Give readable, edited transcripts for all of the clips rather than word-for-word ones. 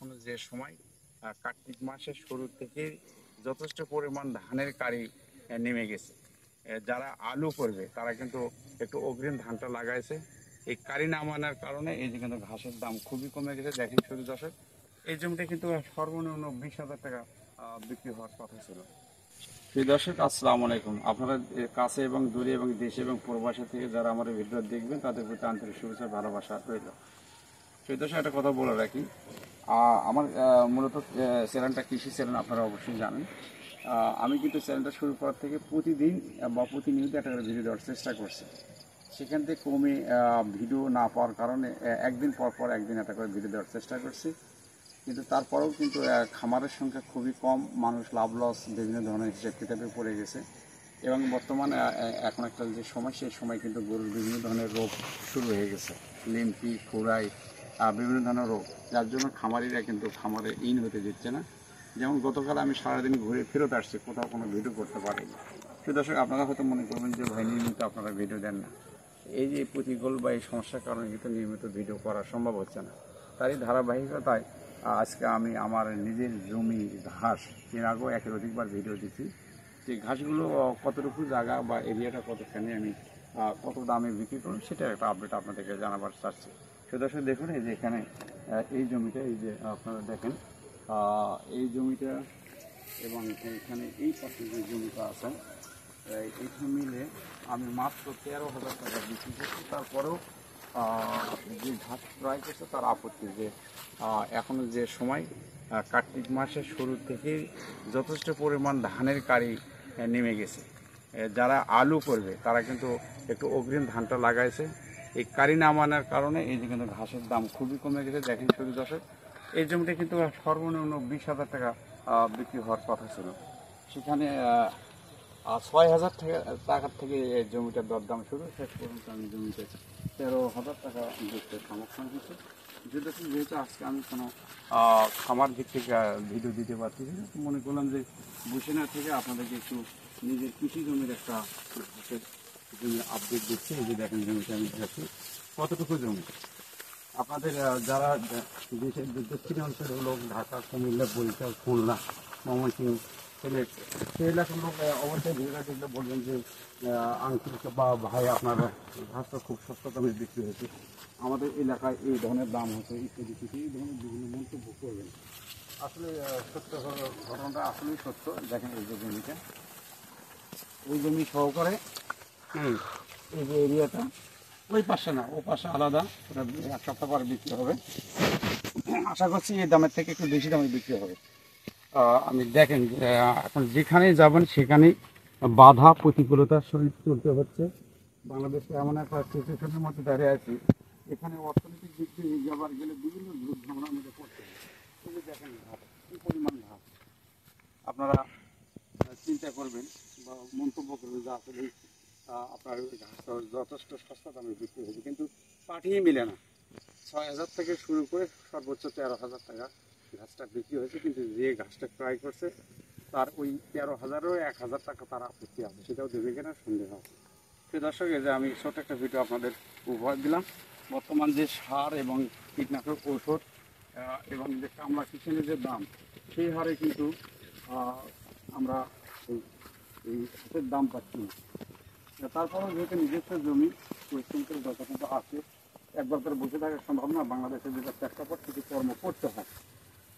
এখনো যে সময় কার্তিক মাসের শুরু থেকে যথেষ্ট পরিমাণ ধানের কারি নেমে গেছে। যারা আলু করবে তারা কিন্তু একটু অগ্রিম ধানটা লাগাইছে। এই কারি নামানোর কারণে এই যে কিন্তু ঘাসের দাম খুবই কমে গেছে। দেখেন শুধু দর্শক, এই জমিটা কিন্তু সর্বনিম্ন 20,000 টাকা বিক্রি হওয়ার কথা ছিল। প্রিয় দর্শক, আসসালামু আলাইকুম। আপনারা কাছে এবং দূরে এবং দেশে এবং প্রবাসী থেকে যারা আমার ভিডিও দেখবেন তাদের প্রতি আন্তরিক শুভেচ্ছা ভালোবাসা রইল। প্রিয় দর্শক, একটা কথা বলে রাখি, আমার মূলত চ্যানেলটা কৃষি চ্যানেল, আপনারা অবশ্যই জানেন। আমি কিন্তু চ্যানেলটা শুরু করার থেকে প্রতিদিন বা প্রতিনিয়ত একটা করে ভিডিও দেওয়ার চেষ্টা করছি। সেখান থেকে কমে ভিডিও না পাওয়ার কারণে একদিন পর পর একদিন একটা করে ভিডিও দেওয়ার চেষ্টা করছি। কিন্তু তারপরেও কিন্তু খামারের সংখ্যা খুবই কম, মানুষ লাভ লস বিভিন্ন ধরনের হিসাব কিতাবে পড়ে গেছে। এবং বর্তমানে এখন একটা যে সময়, সেই সময় কিন্তু গরুর বিভিন্ন ধরনের রোগ শুরু হয়ে গেছে, লিম্পি, খুরাই, বিভিন্ন ধরনের রোগ, যার জন্য খামারিরা কিন্তু খামারে ইন হতে দিচ্ছে না। যেমন গতকাল আমি সারাদিন ঘুরে ফেরত আসছি, কোথাও কোনো ভিডিও করতে পারিনি। তো দর্শক, আপনারা হয়তো মনে করবেন যে ভাই নিয়মিত আপনারা ভিডিও দেন না। এই যে প্রতিকূল বা এই সমস্যার কারণে কিন্তু নিয়মিত ভিডিও করা সম্ভব হচ্ছে না। তারই ধারাবাহিকতায় আজকে আমি আমার নিজের জমি ঘাস, এর আগেও একের অধিকবার ভিডিও দিচ্ছি, যে ঘাসগুলো কতটুকু জায়গা বা এরিয়াটা কতখানি আমি কত দামে বিক্রি করুন, সেটা একটা আপডেট আপনাদেরকে জানাবার চাচ্ছি। দর্শক দেখুন, এই যে এখানে এই জমিটা, এই যে আপনারা দেখেন এই জমিটা এবং এখানে এই পাশে যে জমিটা আছে, এইখানে মিলে আমি মাত্র 13,000 টাকা বিক্রি করছি। তারপরেও যে ঘাস ক্রয় করছে তার আপত্তি যে এখনও যে সময় কার্তিক মাসের শুরু থেকে যথেষ্ট পরিমাণ ধানের কারি নেমে গেছে। যারা আলু করবে তারা কিন্তু একটু অগ্রিম ধানটা লাগাইছে। এই কারি নামানোর কারণে এই যে কিন্তু ঘাসের দাম খুবই কমে গেছে। দেখেন শুধু দর্শক, এই জমিটা কিন্তু সর্বনিম্ন 20,000 টাকা বিক্রি হওয়ার কথা ছিল। সেখানে 6,000 টাকার থেকে এই জমিটার দরদাম শুরু, শেষ পর্যন্ত আমি জমিতে 13,000 টাকা দেখতে সমর্থন হয়েছে। যেহেতু আজকে আমি কোনো খামার দিক থেকে ভিডিও দিতে পারছি না, মনে করলাম যে বসিনা থেকে আপনাদেরকে একটু নিজের কৃষি জমির একটা জমির আপডেট দিচ্ছি। এই যে দেখেন জমিটা আমি দেখাচ্ছি কতটুকু জমি। আপনাদের যারা দেশের দক্ষিণ অঞ্চলের লোক, ঢাকা, কুমিল্লা, বরিশাল, খুলনা, ময়মনসিংহ, সিলেট, সেই এলাকার লোক অবশ্যই ভিডিওটা দেখলে বলবেন যে আঙ্কিল বা ভাই, আপনার ঘাসটা খুব সস্তা দামে বিক্রি হয়েছে, আমাদের এলাকায় এই ধরনের দাম হচ্ছে ইত্যাদি কিছু, এই ধরনের বিভিন্ন মন্তব্য করবেন। আসলে সত্য ঘটনাটা আসলেই সত্য। দেখেন এই যে জমিটা, ওই জমি সহকারে এই যে এরিয়াটা, ওই পাশে না, ও পাশে আলাদা, ওটা এক সপ্তাহ পরে বিক্রি হবে। আশা করছি এই দামের থেকে একটু বেশি দামে বিক্রি হবে। আমি দেখেন এখন যেখানে যাবেন সেখানেই বাধা প্রতিকূলতার সহিত চলতে হচ্ছে। বাংলাদেশে এমন একটা সিচুয়েশনের মধ্যে দাঁড়িয়ে আছি, এখানে অর্থনৈতিক দিক থেকে যাবার গেলে বিভিন্ন ঝামেলার মধ্যে পড়তে হবে। এই যে দেখেন ঘাস, কী পরিমাণ ঘাস, আপনারা চিন্তা করবেন বা মন্তব্য করবেন যে আসলে আপনার ঘাসটা যথেষ্ট সস্তা দামে বিক্রি হয়েছে, কিন্তু পাঠিয়ে মিলে না। 6,000 থেকে শুরু করে সর্বোচ্চ 13,000 টাকা ঘাসটা বিক্রি হয়েছে, কিন্তু যে ঘাসটা ক্রয় করছে তার ওই 13,000-ও 1,000 টাকা তার আপত্তি আছে, সেটাও দেবে কিনা সন্দেহ আছে। প্রিয় দর্শক, এই যে আমি ছোট একটা ভিডিও আপনাদের উপহার দিলাম। বর্তমান যে সার এবং কীটনাশক ঔষধ এবং যে কামলা কিচেনের যে দাম, সেই হারে কিন্তু আমরা এই ঘাসের দাম পাচ্ছি না। তারপরেও যেহেতু নিজস্ব জমি, পরিশ্রম করে যত কিন্তু আছে, একবার করে বসে থাকা সম্ভব না। বাংলাদেশের যেটা প্রেক্ষাপট, কিছু কর্ম করতে হয়।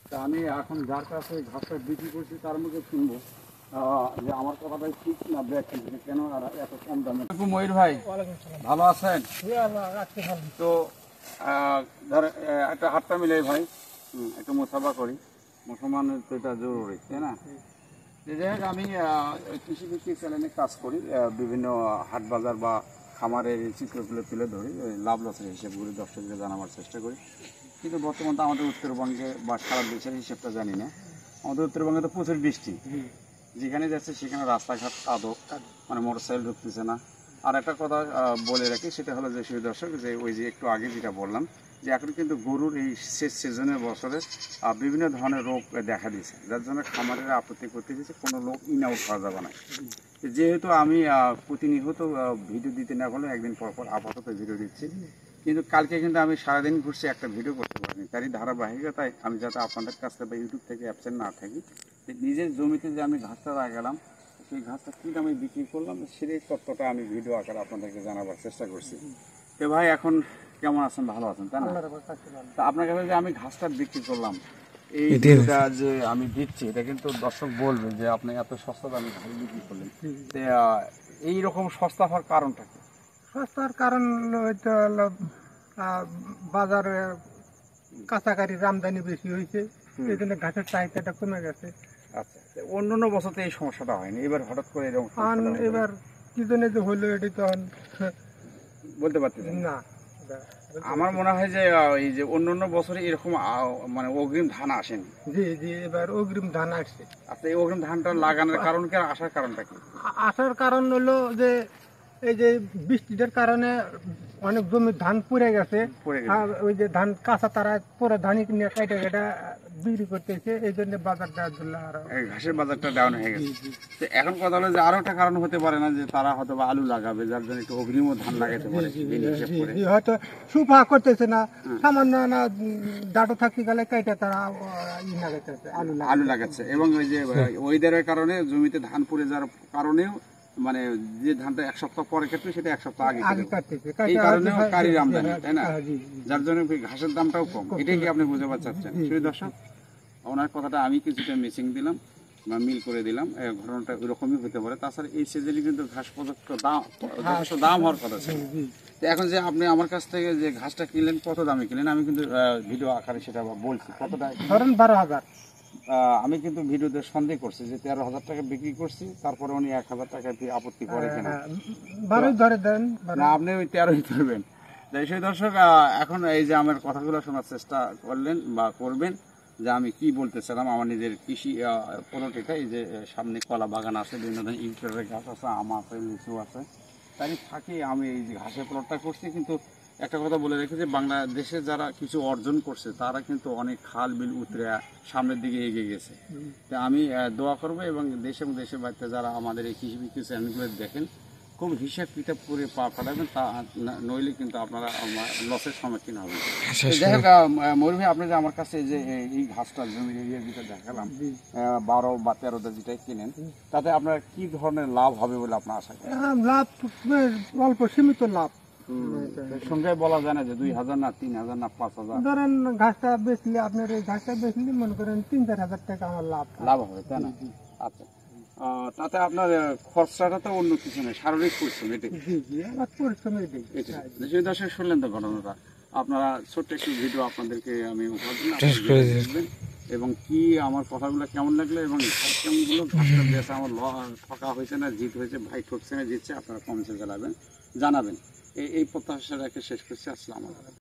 তা আমি এখন যার কাছে ঘাসটা বিক্রি করছি তার মুখে শুনবো যে আমার কথাটাই ঠিক না ব্যাখ্যা, কেন আর এত কম দামে। ময়ূর ভাই, ভালো আছেন? তো ধর একটা হাতটা মিলাই ভাই, একটু মোসাফা করি, মুসলমানের তো এটা জরুরি, তাই না? যাই হোক, আমি কৃষিভিত্তিক চ্যানেলে কাজ করি, বিভিন্ন হাট বাজার বা খামারের চিত্রগুলো তুলে ধরি, লাভ লসের হিসেবগুলি দর্শকদের জানাবার চেষ্টা করি। কিন্তু বর্তমান তো আমাদের উত্তরবঙ্গে বা সারা দেশের হিসেবটা জানি না। আমাদের উত্তরবঙ্গে তো প্রচুর বৃষ্টি, যেখানে যাচ্ছে সেখানে রাস্তাঘাট কাদো, মানে মোটরসাইকেল ঢুকতেছে না। আর একটা কথা বলে রাখি, সেটা হলো যে সেই দর্শক, যে ওই যে একটু আগে যেটা বললাম, যে এখন কিন্তু গরুর এই শেষ সিজনের বছরে বিভিন্ন ধরনের রোগ দেখা দিয়েছে, যার জন্য খামারেরা আপত্তি করতে দিয়েছে কোনো লোক ইন আউট করা যাবে না। যেহেতু আমি প্রতিনিয়ত ভিডিও দিতে না বলে একদিন পর পর আপাতত ভিডিও দিচ্ছি, কিন্তু কালকে কিন্তু আমি সারাদিন ঘুরছি, একটা ভিডিও করতে পারিনি। তারই ধারাবাহিকতায় আমি যাতে আপনাদের কাছ থেকে বা ইউটিউব থেকে অ্যাবসেন্ট না থাকি, নিজের জমিতে যে আমি ঘাসটা লাগালাম সেই ঘাসটা কী দামে বিক্রি করলাম সেই তথ্যটা আমি ভিডিও আকারে আপনাদেরকে জানাবার চেষ্টা করছি। তো ভাই এখন কেমন আছেন? ভালো আছেন তাই না? তা আপনার কাছে যে আমি ঘাসটা বিক্রি করলাম, এইটা যে আমি দিচ্ছি এটা কিন্তু দর্শক বলবে যে আপনি এত সস্তা দামে ঘাস বিক্রি করলেন। এইরকম সস্তা হওয়ার কারণটা কি? সস্তার কারণ হয়তো হলো বাজারে কাঁচাকারির আমদানি বেশি হয়েছে, এই জন্য ঘাসের চাহিদাটা কমে গেছে। আচ্ছা, অন্য বছরতে এই সমস্যাটা হয়নি, এবার হঠাৎ করে এরকম এবার কি জন্য যে হলো এটি তখন বলতে পারতেছেন না। আমার মনে হয় যে এই যে অন্য বছরে এরকম মানে অগ্রিম ধান আসেনি। জি জি, এবার অগ্রিম ধান আসছে। আচ্ছা, এই অগ্রিম ধানটা লাগানোর কারণ কি, আসার কারণটা কি? আসার কারণ হলো যে এই যে বৃষ্টিটার কারণে অনেক জমির ধান পুড়ে গেছে, আর ওই যে ধান কাঁচা তারা পুরো ধানই নিয়ে কেটে কেটে বিক্রি করতেছে, এই জন্য বাজারটা ঘাসের বাজারটা ডাউন হয়ে গেছে। তো এখন কথা হলো যে আরো একটা কারণ হতে পারে না যে তারা হয়তো বা আলু লাগাবে, যার জন্য একটু অগ্রিম ধান লাগাতে পারে, হয়তো সুফা করতেছে না, সামান্য না ডাটো থাকতে গেলে কেটে তারা লাগাইতেছে, আলু লাগাচ্ছে। এবং ওই যে ওয়েদারের কারণে জমিতে ধান পুড়ে যাওয়ার কারণেও মানে যে ধানটা এক সপ্তাহ পরে কাটবে সেটা এক সপ্তাহ আগে কাটতেছে, এই কারণেও কারির আমদানি, তাই না? যার জন্য ঘাসের দামটাও কম। এটাই কি আপনি বুঝতে পারছেন? সেই দর্শক, ওনার কথাটা আমি কিছুটা মিসিং দিলাম বা মিল করে দিলাম, ঘটনাটা ওইরকমই হতে পারে। তাছাড়া এই সিজনে কিন্তু ঘাস পর্যন্ত দাম হওয়ার কথা ছিল। তো এখন যে আপনি আমার কাছ থেকে যে ঘাসটা কিনলেন, কত দামে কিনলেন? আমি কিন্তু ভিডিও আকারে সেটা বলছি। কত টাকা? ধরেন 12,000। আমি কিন্তু ভিডিওতে সন্দেহ করছি যে 13,000 টাকা বিক্রি করছি, তারপরে উনি 1,000 টাকা আপত্তি করে কিনা। না, আপনি ওই 13ই ধরবেন। সেই দর্শক, এখন এই যে আমার কথাগুলো শোনার চেষ্টা করলেন বা করবেন যে আমি কি বলতেছিলাম। আমার নিজের কৃষি পলটিটা, এই যে সামনে কলা বাগান আছে, বিভিন্ন ধরনের ইউটিউবের গাছ আছে, আম আছে, লিচু আছে, তাই থাকি আমি এই যে ঘাসের প্লটটা করছি। কিন্তু একটা কথা বলে রেখেছি, বাংলাদেশে যারা কিছু অর্জন করছে তারা কিন্তু অনেক খাল বিল উতরে সামনের দিকে এগিয়ে গেছে। তো আমি দোয়া করব এবং দেশে এবং দেশের বাড়িতে যারা আমাদের এই কৃষি বিক্রি চ্যানেলগুলো দেখেন, খুব হিসাব কিতাব করে পাঠাবেন, তা নইলে কিন্তু আপনারা লসের সম্মুখীন হবেন। যাই হোক, ময়ূর ভাই, আপনি যে আমার কাছে যে এই ঘাসটা জমির এরিয়ার ভিতরে দেখালাম 12 বা 13টা যেটাই কিনেন, তাতে আপনার কি ধরনের লাভ হবে বলে আপনার আশা করেন? লাভ অল্প সীমিত লাভ, সংখ্যায় বলা যায় না যে 2,000 না 3,000 না 5,000। ধরেন ঘাসটা বেচলে, আপনার এই ঘাসটা বেচলে মনে করেন 3-4 হাজার টাকা আমার লাভ হবে, তাই না? আচ্ছা, তাতে আপনার খরচাটা তো অন্য কিছু নেই, শারীরিক পরিশ্রম। এটাই দর্শক শুনলেন তো ঘটনাটা। আপনারা ছোট্ট একটু ভিডিও আপনাদেরকে আমি উপহার দিলাম, দেখবেন এবং কি আমার কথাগুলো কেমন লাগলো এবং কেমনগুলো ঘাসটা বেচা আমার ঠকা হয়েছে না জিত হয়েছে, ভাই ঠকছে না জিতছে, আপনারা কমেন্টে জানাবেন। এই প্রত্যাশা রেখে শেষ করছি। আসসালামু আলাইকুম।